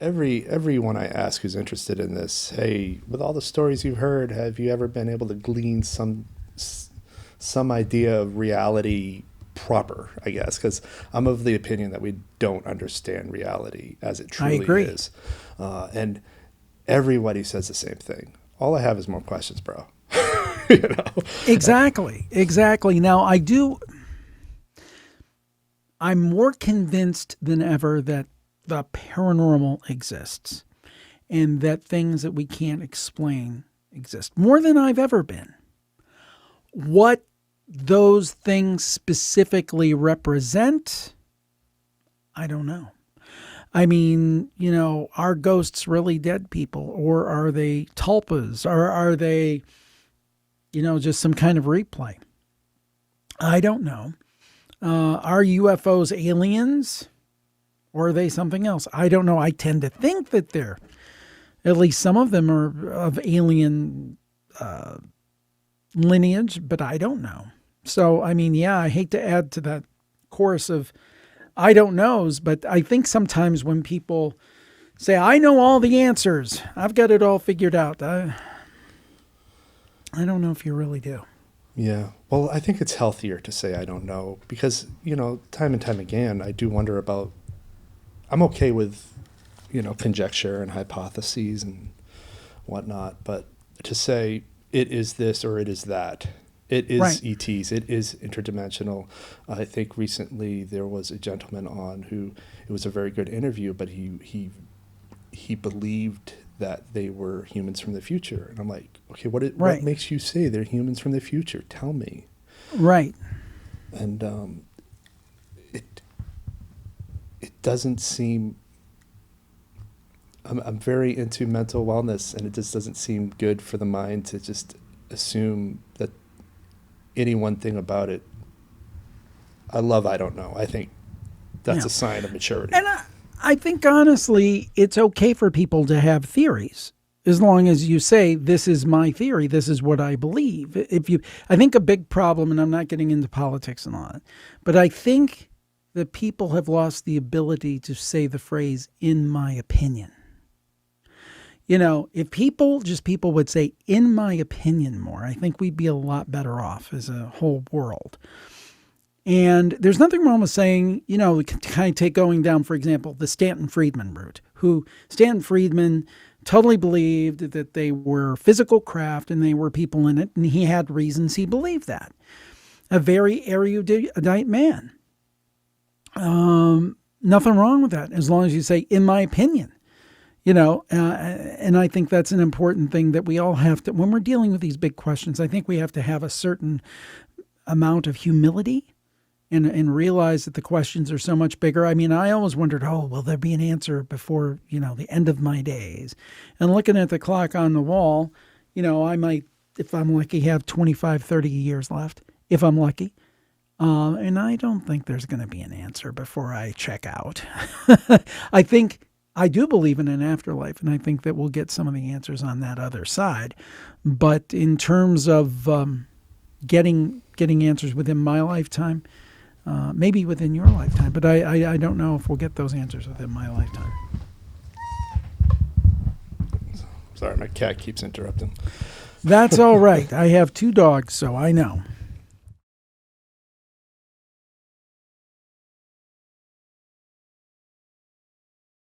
everyone I ask who's interested in this, hey, with all the stories you've heard, have you ever been able to glean some idea of reality proper, I guess, because I'm of the opinion that we don't understand reality as it I truly agree. is. And everybody says the same thing. All I have is more questions, bro. You know? Exactly. Now, I'm more convinced than ever that the paranormal exists and that things that we can't explain exist, more than I've ever been. What those things specifically represent, I don't know. I mean, are ghosts really dead people, or are they tulpas, or are they, just some kind of replay? I don't know. Are UFOs aliens, or are they something else? I don't know. I tend to think that at least some of them are of alien lineage, but I don't know. So, I mean, yeah, I hate to add to that chorus of I don't knows, but I think sometimes when people say, I know all the answers, I've got it all figured out, I don't know if you really do. Yeah. Well, I think it's healthier to say I don't know because, time and time again, I do wonder about, I'm okay with, conjecture and hypotheses and whatnot, but to say it is this or it is that, it is Right. ETs, it is interdimensional. I think recently there was a gentleman on who, it was a very good interview, but he believed that they were humans from the future. And I'm like, okay, what makes you say they're humans from the future? Tell me. Right. And it doesn't seem, I'm very into mental wellness, and it just doesn't seem good for the mind to just assume that any one thing about it. I don't know. I think that's a sign of maturity. And I think, honestly, it's okay for people to have theories as long as you say, this is my theory, this is what I believe. I think a big problem, and I'm not getting into politics and all that, but I think that people have lost the ability to say the phrase, in my opinion. If people would say, in my opinion more, I think we'd be a lot better off as a whole world. And there's nothing wrong with saying, we can kind of take going down, for example, the Stanton Friedman route, who Stanton Friedman totally believed that they were physical craft and they were people in it. And he had reasons he believed that. A very erudite man. Nothing wrong with that, as long as you say, in my opinion. And I think that's an important thing that we all have to, when we're dealing with these big questions, I think we have to have a certain amount of humility and realize that the questions are so much bigger. I mean, I always wondered, will there be an answer before, the end of my days? And looking at the clock on the wall, I might, if I'm lucky, have 25, 30 years left, if I'm lucky. And I don't think there's going to be an answer before I check out. I do believe in an afterlife, and I think that we'll get some of the answers on that other side. But in terms of getting answers within my lifetime, maybe within your lifetime, but I don't know if we'll get those answers within my lifetime. Sorry, my cat keeps interrupting. That's all right. I have 2 dogs, so I know.